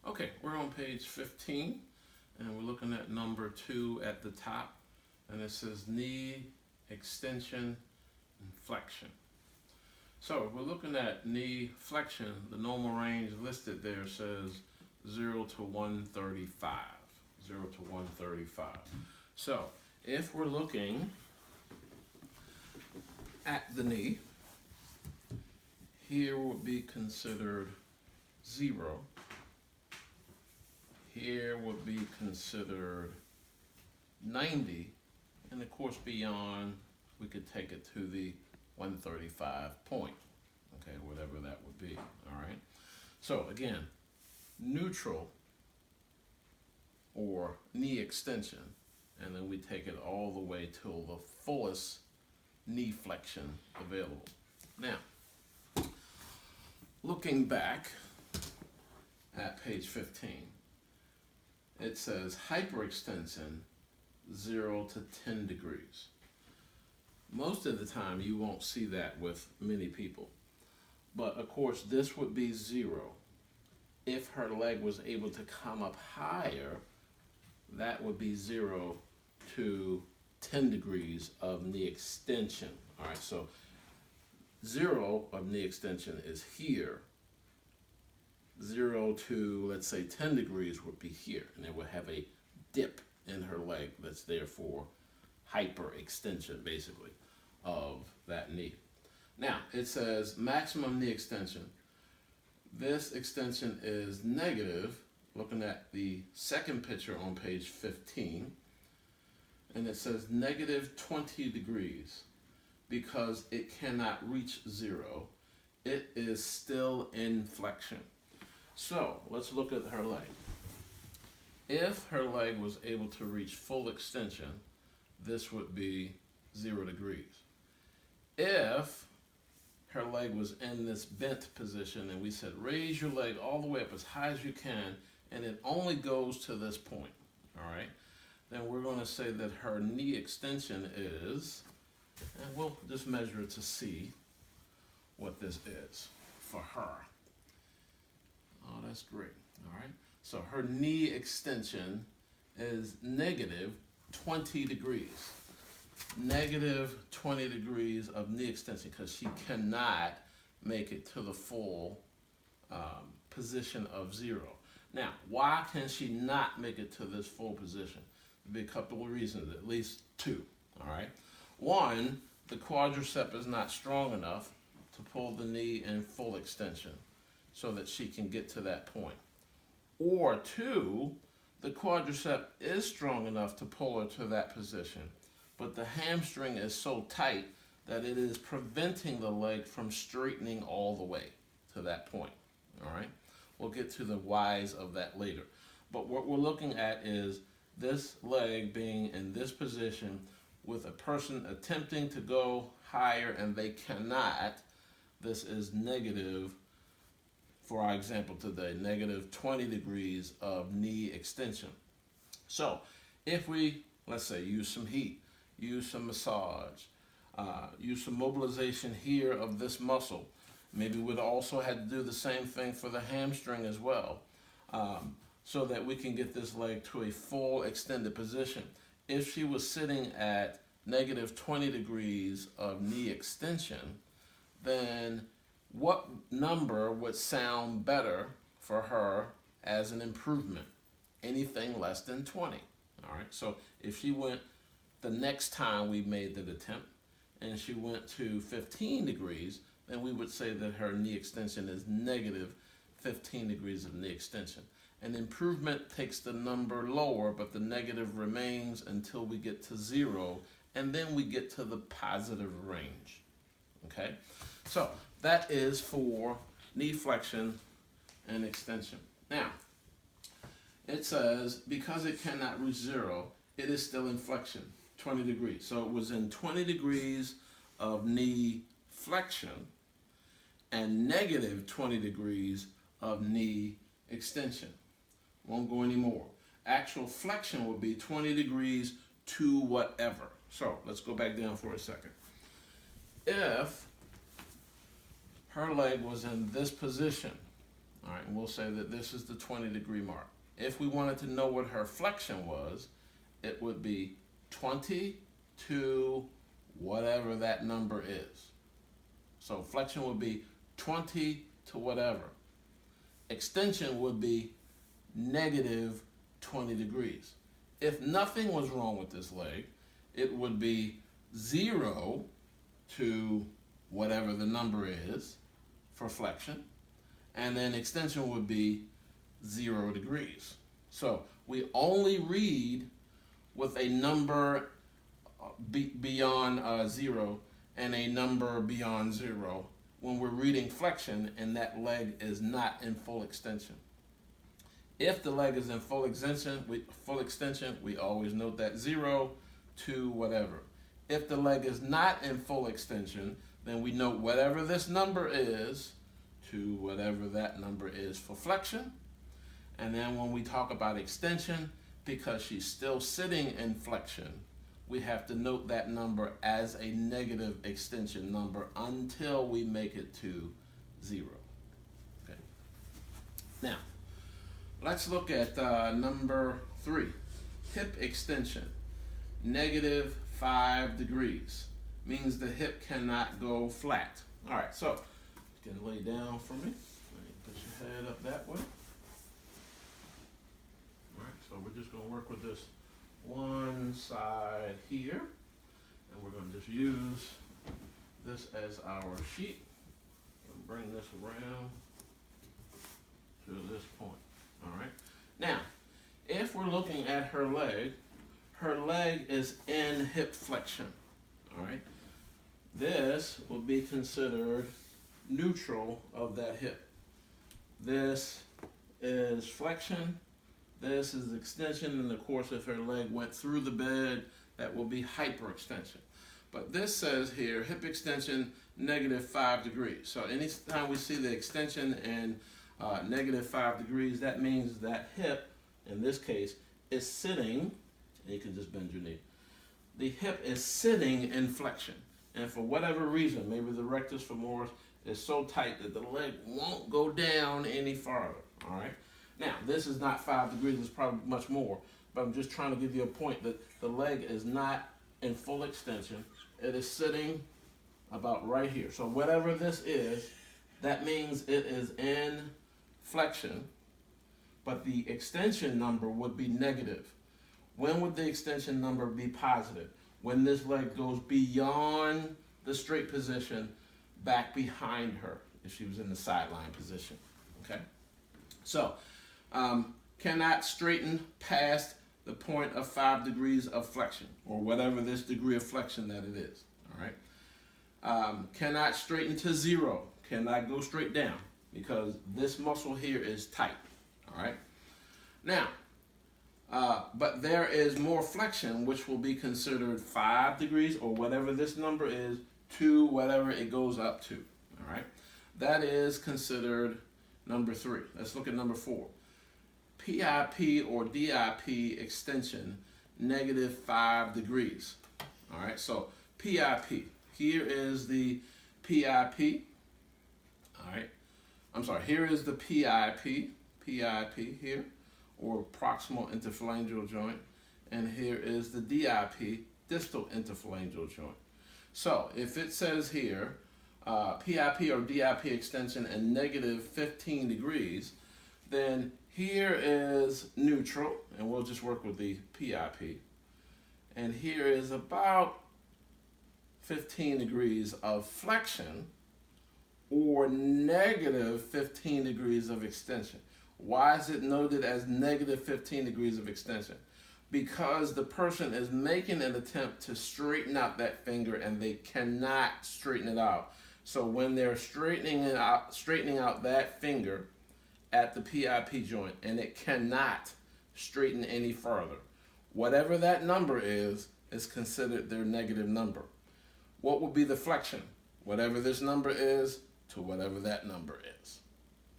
Okay, we're on page 15 and we're looking at number 2 at the top, and it says knee extension and flexion. So if we're looking at knee flexion, the normal range listed there says 0 to 135. 0 to 135. So if we're looking at the knee, here would be considered 0. Here would be considered 90, and of course beyond we could take it to the 135 point, okay, whatever that would be. All right, so again, neutral or knee extension, and then we take it all the way till the fullest knee flexion available. Now, looking back at page 15, it says hyperextension 0 to 10 degrees. Most of the time you won't see that with many people. But of course this would be 0. If her leg was able to come up higher, that would be 0 to 10 degrees of knee extension. All right, so 0 of knee extension is here. 0 to, let's say, 10 degrees would be here, and it would have a dip in her leg that's there for hyperextension, basically, of that knee. Now, it says maximum knee extension. This extension is negative, looking at the second picture on page 15, and it says negative 20 degrees because it cannot reach 0. It is still in flexion. So let's look at her leg. If her leg was able to reach full extension, this would be 0 degrees. If her leg was in this bent position and we said raise your leg all the way up as high as you can and it only goes to this point, all right, then we're going to say that her knee extension is, and we'll just measure it to see what this is for her. Oh, that's great. All right. So her knee extension is negative 20 degrees. Negative 20 degrees of knee extension because she cannot make it to the full position of 0. Now, why can she not make it to this full position? There'll be a couple of reasons, at least 2. All right. 1, the quadricep is not strong enough to pull the knee in full extension so that she can get to that point. Or 2, the quadricep is strong enough to pull her to that position, but the hamstring is so tight that it is preventing the leg from straightening all the way to that point. All right? We'll get to the whys of that later. But what we're looking at is this leg being in this position with a person attempting to go higher and they cannot. This is negative, for our example today, negative 20 degrees of knee extension. So if we, let's say, use some heat, use some massage, use some mobilization here of this muscle, maybe we'd also have to do the same thing for the hamstring as well, so that we can get this leg to a full extended position. If she was sitting at negative 20 degrees of knee extension, then what number would sound better for her as an improvement? Anything less than 20. All right, so if she went the next time we made the attempt and she went to 15 degrees, then we would say that her knee extension is negative 15 degrees of knee extension. An improvement takes the number lower, but the negative remains until we get to 0, and then we get to the positive range. Okay, so that is for knee flexion and extension. Now, it says because it cannot reach 0, it is still in flexion, 20 degrees. So it was in 20 degrees of knee flexion and negative 20 degrees of knee extension. Won't go any more. Actual flexion would be 20 degrees to whatever. So let's go back down for a second. If her leg was in this position, All right, and we'll say that this is the 20-degree mark. If we wanted to know what her flexion was, it would be 20 to whatever that number is. So flexion would be 20 to whatever. Extension would be negative 20 degrees. If nothing was wrong with this leg, it would be 0 to whatever the number is for flexion, and then extension would be 0 degrees. So we only read with a number beyond 0 and a number beyond 0 when we're reading flexion and that leg is not in full extension. If the leg is in full extension, we always note that 0 to whatever. If the leg is not in full extension, then we note whatever this number is to whatever that number is for flexion. And then when we talk about extension, because she's still sitting in flexion, we have to note that number as a negative extension number until we make it to 0. Okay. Now, let's look at number 3, hip extension, negative 5 degrees. Means the hip cannot go flat. All right, so you can lay down for me. Put your head up that way. All right, so we're just going to work with this one side here, and we're going to just use this as our sheet and bring this around to this point. All right. Now, if we're looking at her leg is in hip flexion. All right. This will be considered neutral of that hip. This is flexion. This is extension, and of course, if her leg went through the bed, that will be hyperextension. But this says here, hip extension, negative 5 degrees. So anytime we see the extension and negative 5 degrees, that means that hip, in this case, is sitting, and you can just bend your knee. The hip is sitting in flexion. And for whatever reason, maybe the rectus femoris is so tight that the leg won't go down any farther, all right? Now, this is not 5 degrees, it's probably much more, but I'm just trying to give you a point that the leg is not in full extension. It is sitting about right here. So whatever this is, that means it is in flexion, but the extension number would be negative. When would the extension number be positive? When this leg goes beyond the straight position, back behind her, if she was in the sideline position, okay? So, cannot straighten past the point of 5 degrees of flexion, or whatever this degree of flexion that it is, all right? Cannot straighten to 0, cannot go straight down, because this muscle here is tight, all right? Now, but there is more flexion, which will be considered 5 degrees, or whatever this number is, to whatever it goes up to, all right? That is considered number 3. Let's look at number 4. PIP or DIP extension, negative 5 degrees. All right, so PIP. Here is the PIP. All right, I'm sorry, here is the PIP here, or proximal interphalangeal joint, and here is the DIP, distal interphalangeal joint. So if it says here, PIP or DIP extension and negative 15 degrees, then here is neutral, and we'll just work with the PIP. And here is about 15 degrees of flexion or negative 15 degrees of extension. Why is it noted as negative 15 degrees of extension? Because the person is making an attempt to straighten out that finger and they cannot straighten it out. So when they're straightening out that finger at the PIP joint and it cannot straighten any further, whatever that number is considered their negative number. What will be the flexion? Whatever this number is to whatever that number is.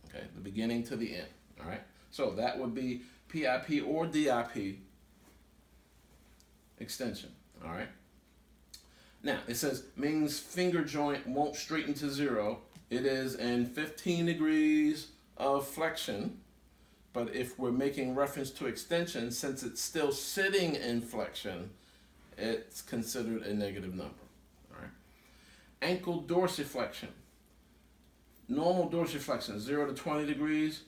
Okay, the beginning to the end. All right, so that would be PIP or DIP extension. All right. Now it says means finger joint won't straighten to 0. It is in 15 degrees of flexion, but if we're making reference to extension, since it's still sitting in flexion, it's considered a negative number. All right. Ankle dorsiflexion. Normal dorsiflexion, 0 to 20 degrees.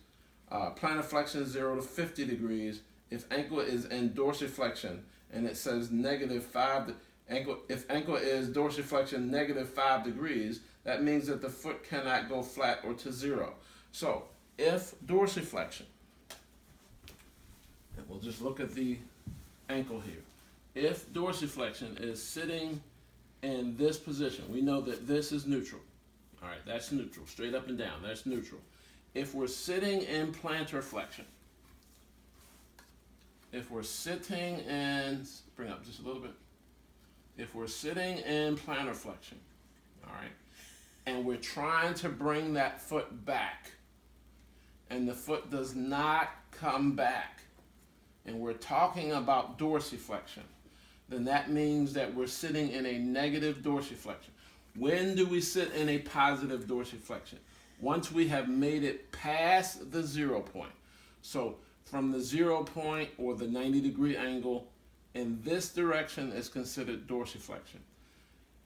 Plantar flexion, 0 to 50 degrees. If ankle is in dorsiflexion and it says -5, if ankle is dorsiflexion -5 degrees, that means that the foot cannot go flat or to 0. So if dorsiflexion, and we'll just look at the ankle here. If dorsiflexion is sitting in this position, we know that this is neutral. All right, that's neutral, straight up and down, that's neutral. If we're sitting in plantar flexion, if we're sitting in, bring up just a little bit. If we're sitting in plantar flexion, all right, and we're trying to bring that foot back, and the foot does not come back, and we're talking about dorsiflexion, then that means that we're sitting in a negative dorsiflexion. When do we sit in a positive dorsiflexion? Once we have made it past the 0 point. So from the 0 point or the 90-degree angle in this direction is considered dorsiflexion.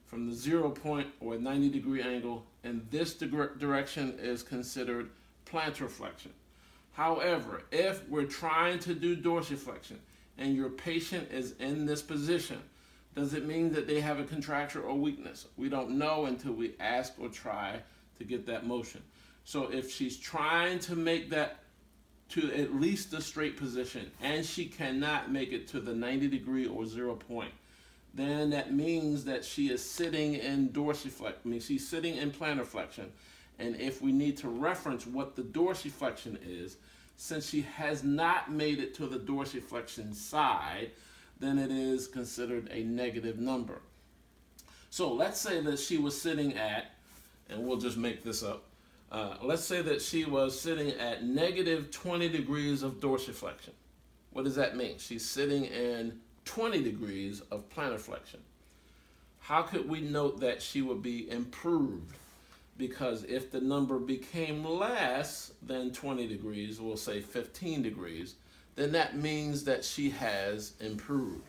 From the 0 point or 90-degree angle in this direction is considered plantar flexion. However, if we're trying to do dorsiflexion and your patient is in this position, does it mean that they have a contracture or weakness? We don't know until we ask or try to get that motion. So if she's trying to make that to at least the straight position and she cannot make it to the 90-degree or 0 point, then that means that she is sitting in dorsiflexion. She's sitting in plantar flexion. And if we need to reference what the dorsiflexion is, since she has not made it to the dorsiflexion side, then it is considered a negative number. So let's say that she was sitting at, and we'll just make this up, let's say that she was sitting at -20 degrees of dorsiflexion. What does that mean? She's sitting in 20 degrees of plantar flexion. How could we note that she would be improved? Because if the number became less than 20 degrees, we'll say 15 degrees, then that means that she has improved.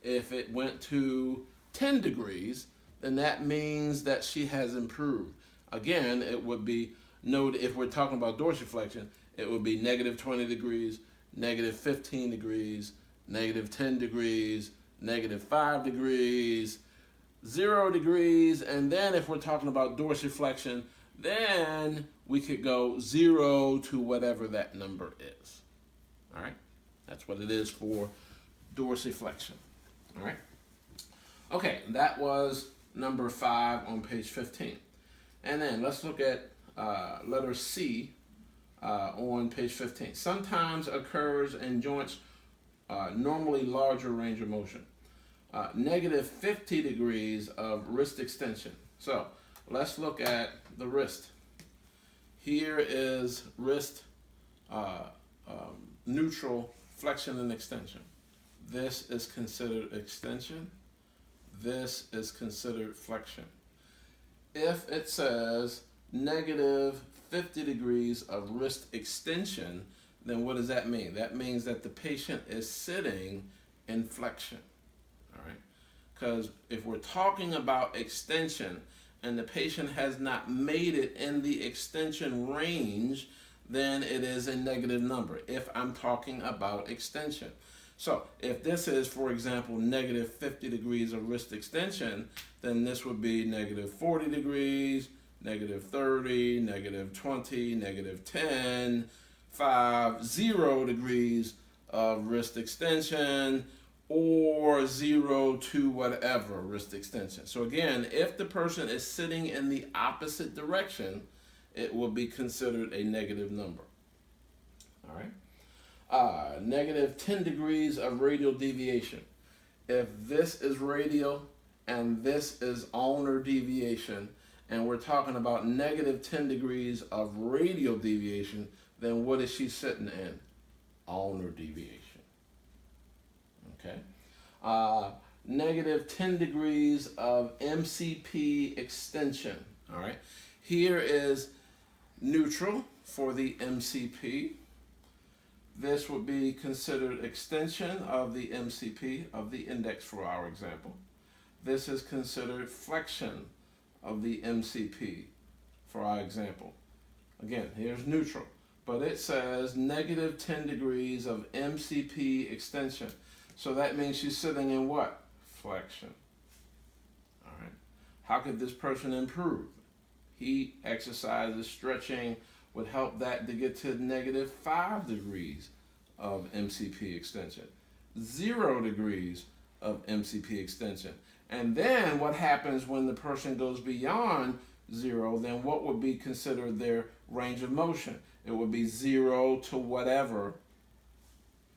If it went to 10 degrees, then that means that she has improved. Again, it would be, note if we're talking about dorsiflexion, it would be -20 degrees, -15 degrees, -10 degrees, -5 degrees, 0 degrees, and then if we're talking about dorsiflexion, then we could go 0 to whatever that number is. All right? That's what it is for dorsiflexion. All right? Okay, that was number 5 on page 15. And then let's look at letter C on page 15. Sometimes occurs in joints normally larger range of motion. -50 degrees of wrist extension. So let's look at the wrist. Here is wrist neutral flexion and extension. This is considered extension. This is considered flexion. If it says -50 degrees of wrist extension, then what does that mean? That means that the patient is sitting in flexion. All right, because if we're talking about extension and the patient has not made it in the extension range, then it is a negative number if I'm talking about extension. So if this is, for example, -50 degrees of wrist extension, then this would be -40 degrees, -30, -20, -10, 5, 0 degrees of wrist extension, or 0 to whatever wrist extension. So again, if the person is sitting in the opposite direction, it will be considered a negative number. All right. -10 degrees of radial deviation. If this is radial and this is ulnar deviation, and we're talking about -10 degrees of radial deviation, then what is she sitting in? Ulnar deviation. Okay. -10 degrees of MCP extension. All right. Here is neutral. for the MCP. This would be considered extension of the MCP, of the index for our example. This is considered flexion of the MCP for our example. Again, here's neutral, but it says negative 10 degrees of MCP extension. So that means she's sitting in what? Flexion. All right. How could this person improve? Heat, exercises, stretching would help that to get to negative 5 degrees of MCP extension. 0 degrees of MCP extension. And then what happens when the person goes beyond 0, then what would be considered their range of motion? It would be 0 to whatever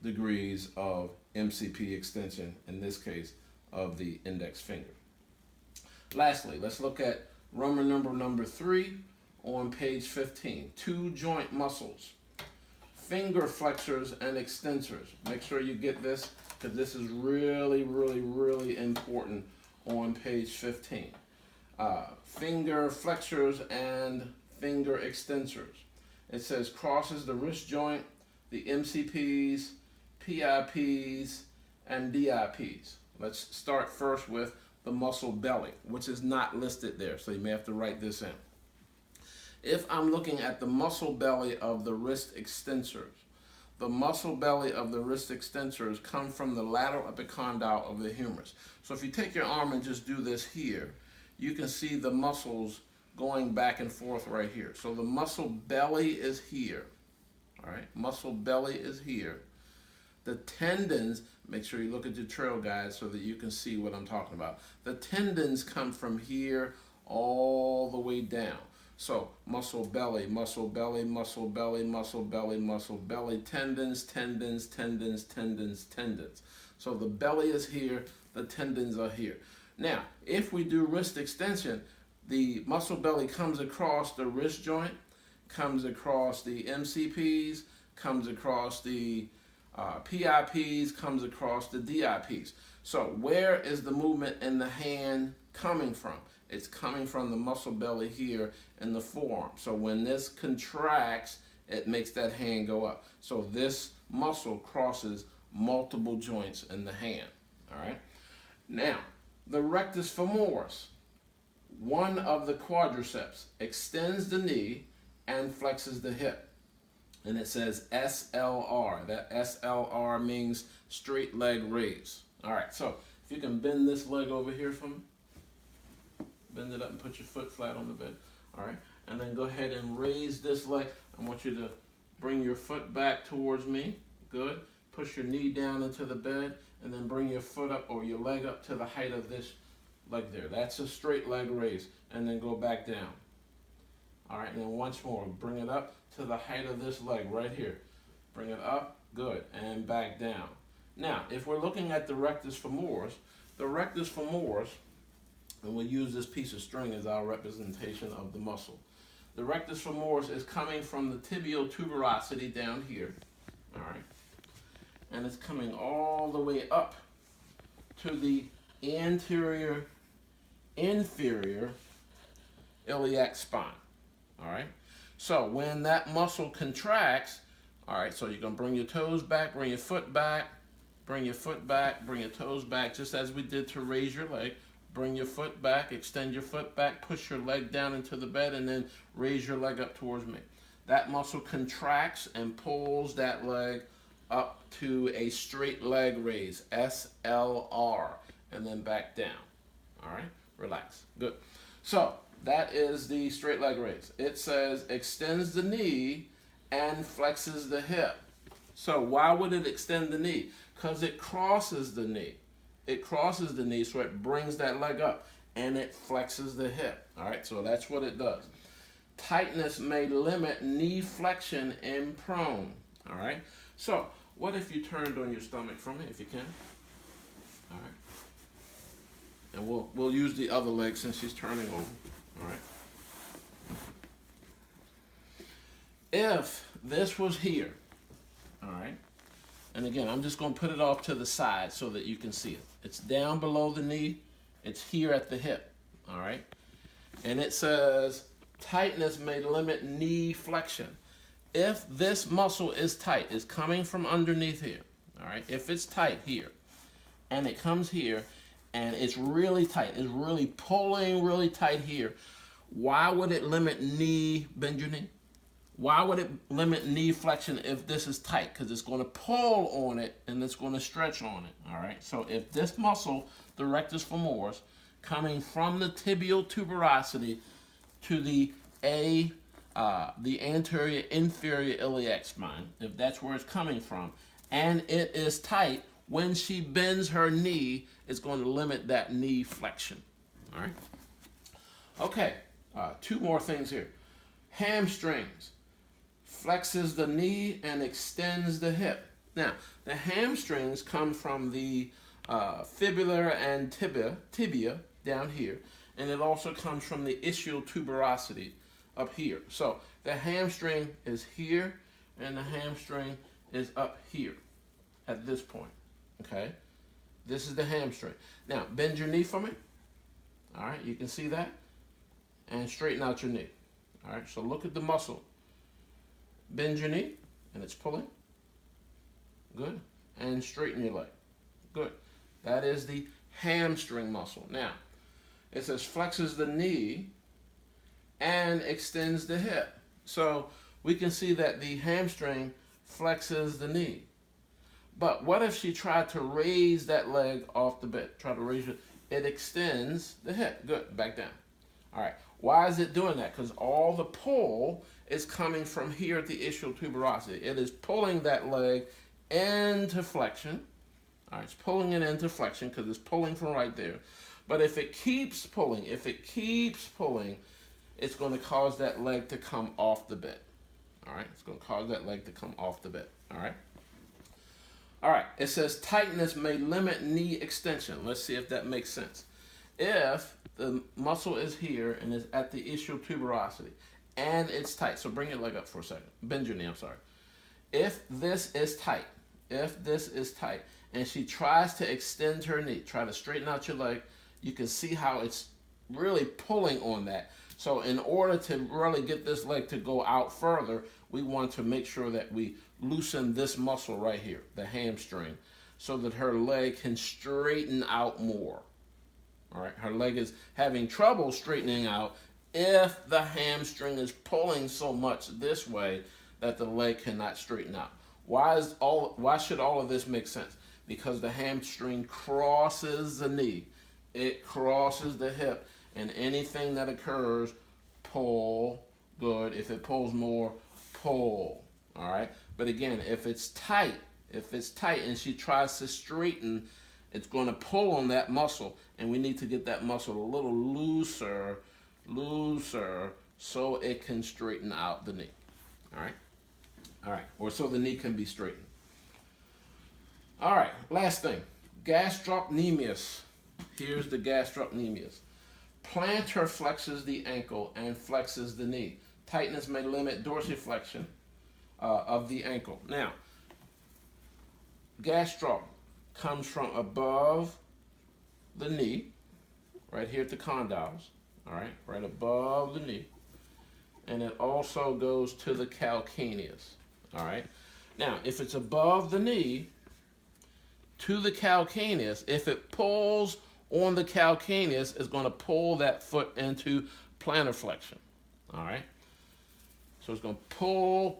degrees of MCP extension, in this case, of the index finger. Lastly, let's look at Roman number 3 on page 15. 2 joint muscles, finger flexors and extensors. Make sure you get this, because this is really, really, really important on page 15. Finger flexors and finger extensors. It says crosses the wrist joint, the MCPs, PIPs, and DIPs. Let's start first with the muscle belly, which is not listed there, so you may have to write this in. If I'm looking at the muscle belly of the wrist extensors, the muscle belly of the wrist extensors come from the lateral epicondyle of the humerus. So if you take your arm and just do this here, you can see the muscles going back and forth right here. So the muscle belly is here. All right, muscle belly is here. The tendons, make sure you look at your trail guide so that you can see what I'm talking about. The tendons come from here all the way down. So muscle belly, muscle belly, muscle belly, muscle belly, muscle belly, tendons, tendons, tendons, tendons, tendons. So the belly is here, the tendons are here. Now, if we do wrist extension, the muscle belly comes across the wrist joint, comes across the MCPs, comes across the PIPs, comes across the DIPs. So where is the movement in the hand coming from? It's coming from the muscle belly here in the forearm. So when this contracts, it makes that hand go up. So this muscle crosses multiple joints in the hand. All right. Now, the rectus femoris, one of the quadriceps, extends the knee and flexes the hip. And it says SLR. That SLR means straight leg raise. All right, so if you can bend this leg over here for me. Bend it up and put your foot flat on the bed. All right, and then go ahead and raise this leg. I want you to bring your foot back towards me. Good. Push your knee down into the bed, and then bring your foot up or your leg up to the height of this leg there. That's a straight leg raise, and then go back down. All right, and then once more, bring it up to the height of this leg right here. Bring it up, good, and back down. Now, if we're looking at the rectus femoris, and we'll use this piece of string as our representation of the muscle. The rectus femoris is coming from the tibial tuberosity down here, all right? And it's coming all the way up to the inferior iliac spine, all right? So when that muscle contracts, all right, so you're gonna bring your toes back, bring your foot back, bring your foot back, bring your toes back, just as we did to raise your leg. Bring your foot back, extend your foot back, push your leg down into the bed, and then raise your leg up towards me. That muscle contracts and pulls that leg up to a straight leg raise, SLR, and then back down. All right, relax, good. So that is the straight leg raise. It says extends the knee and flexes the hip. So why would it extend the knee? Because it crosses the knee. It crosses the knee, so it brings that leg up, and it flexes the hip. All right, so that's what it does. Tightness may limit knee flexion in prone. All right, so what if you turned on your stomach for me, if you can? All right, and we'll use the other leg since she's turning over. All right. If this was here, all right, and again, I'm just going to put it off to the side so that you can see it. It's down below the knee. It's here at the hip, all right? And it says tightness may limit knee flexion. if this muscle is tight, it's coming from underneath here, all right? If it's tight here, and it comes here, and it's really tight, it's really pulling really tight here, why would it limit knee, bend your knee? Why would it limit knee flexion if this is tight? Because it's going to pull on it and it's going to stretch on it, all right? So if this muscle, the rectus femoris, coming from the tibial tuberosity to the anterior inferior iliac spine, if that's where it's coming from, and it is tight, when she bends her knee, it's going to limit that knee flexion, all right? Okay, two more things here. Hamstrings. Flexes the knee and extends the hip. Now, the hamstrings come from the fibula and tibia down here, and it also comes from the ischial tuberosity up here. So the hamstring is here, and the hamstring is up here at this point, okay? This is the hamstring. Now, bend your knee for me. All right, you can see that. And straighten out your knee. All right, so look at the muscle. Bend your knee, and it's pulling. Good. And straighten your leg. Good. That is the hamstring muscle. Now, it says flexes the knee and extends the hip. So we can see that the hamstring flexes the knee. But what if she tried to raise that leg off the bed? Try to raise it. It extends the hip. Good. Back down. All right. Why is it doing that? Because all the pull is coming from here at the ischial tuberosity. It is pulling that leg into flexion. All right, it's pulling it into flexion because it's pulling from right there. But if it keeps pulling, it's going to cause that leg to come off the bed. All right, it's going to cause that leg to come off the bed. All right. All right, it says tightness may limit knee extension. Let's see if that makes sense. If the muscle is here and is at the ischial tuberosity and it's tight, so bring your leg up for a second. Bend your knee, I'm sorry. If this is tight, and she tries to extend her knee, try to straighten out your leg, you can see how it's really pulling on that. So in order to really get this leg to go out further, we want to make sure that we loosen this muscle right here, the hamstring, so that her leg can straighten out more. All right, her leg is having trouble straightening out if the hamstring is pulling so much this way that the leg cannot straighten out. Why should all of this make sense? Because the hamstring crosses the knee, it crosses the hip, and anything that occurs, pull. Good. If it pulls more, pull. All right. But again, if it's tight and she tries to straighten, it's going to pull on that muscle, and we need to get that muscle a little looser, so it can straighten out the knee. All right, or so the knee can be straightened. All right, last thing, gastrocnemius. Here's the gastrocnemius. Plantar flexes the ankle and flexes the knee. Tightness may limit dorsiflexion of the ankle. Now, gastroc comes from above the knee, right here at the condyles, all right, right above the knee, and it also goes to the calcaneus, all right. Now, if it's above the knee to the calcaneus, if it pulls on the calcaneus, it's going to pull that foot into plantar flexion, all right. So it's going to pull,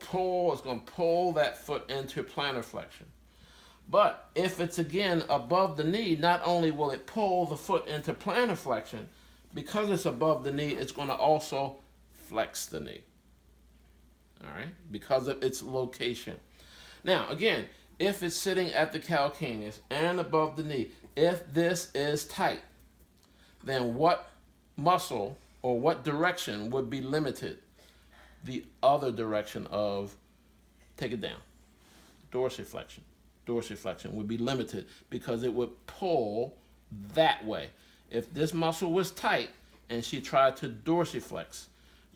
it's going to pull that foot into plantar flexion. But if it's again above the knee, not only will it pull the foot into plantar flexion, because it's above the knee, it's going to also flex the knee. All right, because of its location. Now, again, if it's sitting at the calcaneus and above the knee, if this is tight, then what muscle or what direction would be limited? The other direction of, take it down, dorsiflexion. Dorsiflexion would be limited because it would pull that way. If this muscle was tight and she tried to dorsiflex,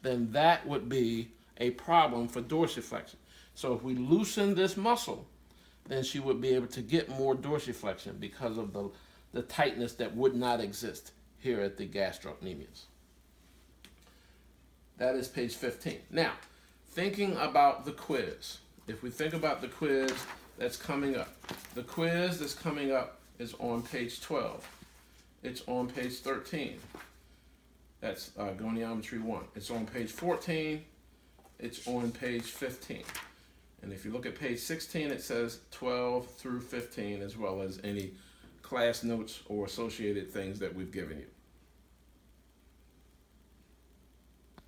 then that would be a problem for dorsiflexion. So if we loosen this muscle, then she would be able to get more dorsiflexion because of the tightness that would not exist here at the gastrocnemius. That is page 15. Now, thinking about the quiz. If we think about the quiz that's coming up, the quiz that's coming up is on page 12. It's on page 13. That's Goniometry 1. It's on page 14. It's on page 15. And if you look at page 16, it says 12 through 15, as well as any class notes or associated things that we've given you.